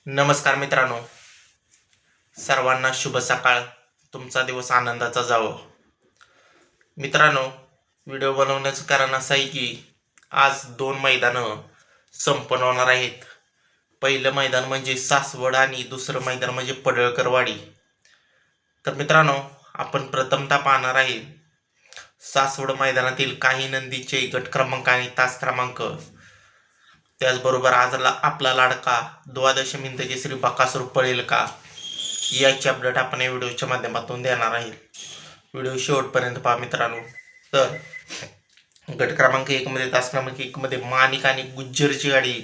नमस्कार मित्रांनो, सर्वांना शुभ सकाळ. तुमचा दिवस आनंदाचा जावो. मित्रांनो, व्हिडिओ बनवण्याचं कारण असं आहे की आज दोन मैदानं संपन्न होणार आहेत. पहिलं मैदान म्हणजे सासवड आणि दुसरं मैदान म्हणजे पडळकरवाडी. तर मित्रांनो, आपण प्रथमतः पाहणार आहे सासवड मैदानातील काही नंदीचे गट क्रमांक आणि तास क्रमांक. त्याचबरोबर आज आपला लाडका द्वादश मिंदगी श्री बकासूर पळेल का, याची अपडेट आपण या व्हिडिओच्या माध्यमातून देणार आहे. व्हिडिओ शेवटपर्यंत पहा मित्रांनो. तर गट क्रमांक 1 मध्ये तास क्रमांक 1 मध्ये माणिक आणि गुज्जरची गाडी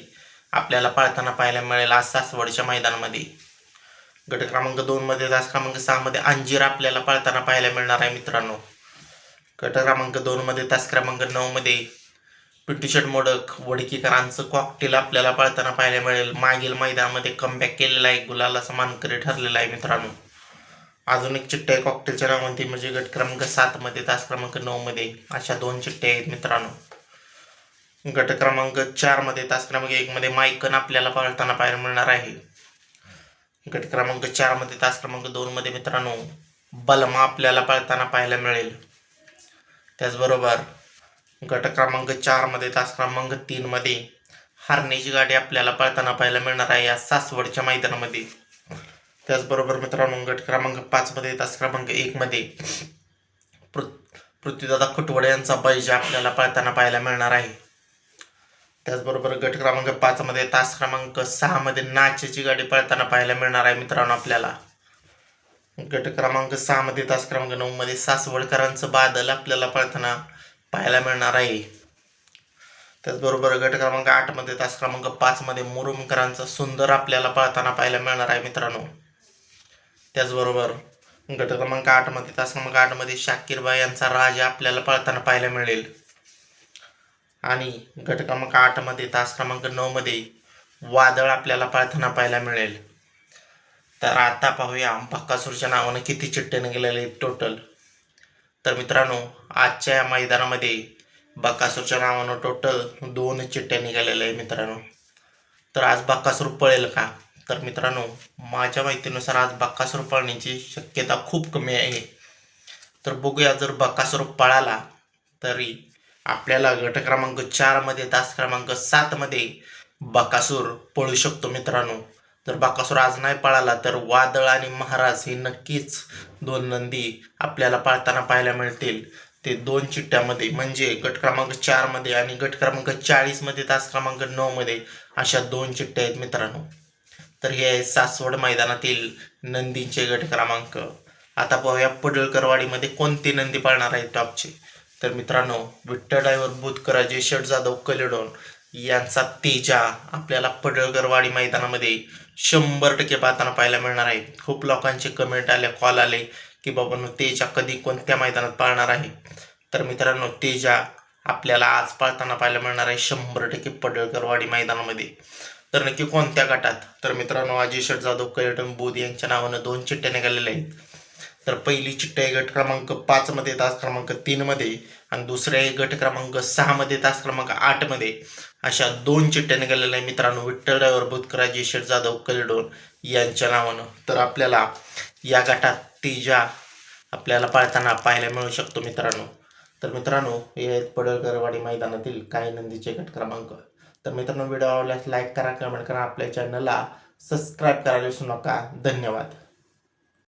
आपल्याला पळताना पाहायला मिळेल आज सासवडच्या मैदानामध्ये. गट क्रमांक 2 मध्ये तास क्रमांक 6 मध्ये अंजीर आपल्याला पळताना पाहायला मिळणार आहे मित्रांनो. गट क्रमांक 2 मध्ये तास क्रमांक 9 मध्ये पिंटू शेट मोडक वडकीकरांचं कॉकटेल आपल्याला पळताना पाहायला मिळेल. मागील मैदानामध्ये कमबॅक केलेला आहे, गुलालाचा मानकरी ठरलेला आहे मित्रांनो. अजून एक चिठ्ठी आहे कॉकटेलच्या नावामध्ये, म्हणजे गट क्रमांक 7 मध्ये तास क्रमांक 9 मध्ये अशा दोन चिठ्ठ्या आहेत मित्रांनो. गट क्रमांक 4 मध्ये तास क्रमांक 1 मध्ये मायकन आपल्याला पळताना पाहायला मिळणार आहे. गट क्रमांक 4 मध्ये तास क्रमांक 2 मध्ये मित्रांनो बलमा आपल्याला पळताना पाहायला मिळेल. त्याचबरोबर गट क्रमांक 4 मध्ये तास क्रमांक 3 मध्ये हरण्याची गाडी आपल्याला पळताना पाहायला मिळणार आहे या सासवडच्या मैदानामध्ये. त्याचबरोबर मित्रांनो गट क्रमांक 5 मध्ये तास क्रमांक 1 मध्ये पृथ्वीदादा खुटवडे यांचा बैजा आपल्याला पळताना पाहायला मिळणार आहे. त्याचबरोबर गट क्रमांक 5 मध्ये तास क्रमांक 6 मध्ये नाचेची गाडी पळताना पाहायला मिळणार आहे मित्रांनो आपल्याला. गट क्रमांक 6 मध्ये तास क्रमांक 9 मध्ये सासवडकरांचं बादल आपल्याला पळताना पाहायला मिळणार आहे. त्याचबरोबर गट क्रमांक 8 मध्ये तास क्रमांक 5 मध्ये मुरुमकरांचा सुंदर आपल्याला पळताना पाहायला मिळणार आहे मित्रांनो. त्याचबरोबर गट क्रमांक 8 मध्ये तास क्रमांक 8 मध्ये शाकीरबाई यांचा राजा आपल्याला पळताना पाहायला मिळेल. आणि गट क्रमांक 8 मध्ये तास क्रमांक 9 मध्ये वादळ आपल्याला पळताना पाहायला मिळेल. तर आता पाहूया बकासूरच्या नावानं किती चिठ्ठ्याने गेलेले टोटल. तर मित्रांनो आजच्या या मैदानामध्ये बकासूरच्या नावानं टोटल 2 चिठ्ठ्या निघालेल्या आहे मित्रांनो. तर आज बकासूर पळेल का, तर मित्रांनो माझ्या माहितीनुसार आज बकासूर पळण्याची शक्यता खूप कमी आहे. तर बघूया, जर बकासूर पळाला तरी आपल्याला गट क्रमांक 4 मध्ये तास क्रमांक 7 मध्ये बकासूर पळू शकतो मित्रांनो. जर बकासूर आज नाही पळाला तर वादळ आणि महाराज हे नक्कीच 2 नंदी आपल्याला पळताना पाहायला मिळतील. ते 2 चिठ्ठ्यामध्ये म्हणजे गट क्रमांक 4 मध्ये आणि गट क्रमांक 40 मध्ये तास क्रमांक 9 मध्ये अशा 2 चिठ्ठ्या आहेत मित्रांनो. तर हे आहे सासवड मैदानातील नंदींचे गट क्रमांक. आता पाहूया पडळकरवाडीमध्ये कोणते नंदी पळणार आहेत टॉपचे. तर मित्रांनो विठ्ठल ड्रायव्हर बुधकर, अजय शेठ जाधव कलेडोन यांचा तेजा आपल्याला पडळकरवाडी मैदानामध्ये 100% पाहताना पाहायला मिळणार आहे. खूप लोकांचे कमेंट आले, कॉल आले की बाबा तेजा कधी कोणत्या मैदानात पाळणार आहे. तर मित्रांनो तेजा आपल्याला आज पाळताना पाहायला मिळणार आहे 100% पडळकरवाडी मैदानामध्ये. तर नक्की कोणत्या गटात, तर मित्रांनो अजय शेठ जाधव कलेडोन बुध यांच्या नावानं 2 चिठ्ठ्या निघालेल्या आहेत. तर पहिली चिठ्ठी आहे गट क्रमांक 5 मध्ये तास क्रमांक 3 मध्ये आणि दुसऱ्या आहे गट क्रमांक 6 मध्ये तास क्रमांक 8 मध्ये अशा 2 चिठ्ठ्या निघालेल्या आहे मित्रांनो विठ्ठल ड्रायव्हर बुधकर, अजय शेठ जाधव कलेडोन यांच्या नावानं. तर आपल्याला या गटात तेजा आपल्याला पाळताना पाहायला मिळू शकतो मित्रांनो. तर मित्रांनो हे आहेत पडळकरवाडी मैदानातील काही नंदीचे गट क्रमांक. तर मित्रांनो व्हिडिओ आवडल्यास लाईक करा, कमेंट करा, आपल्या चॅनलला सबस्क्राईब करायला विसरू नका. धन्यवाद.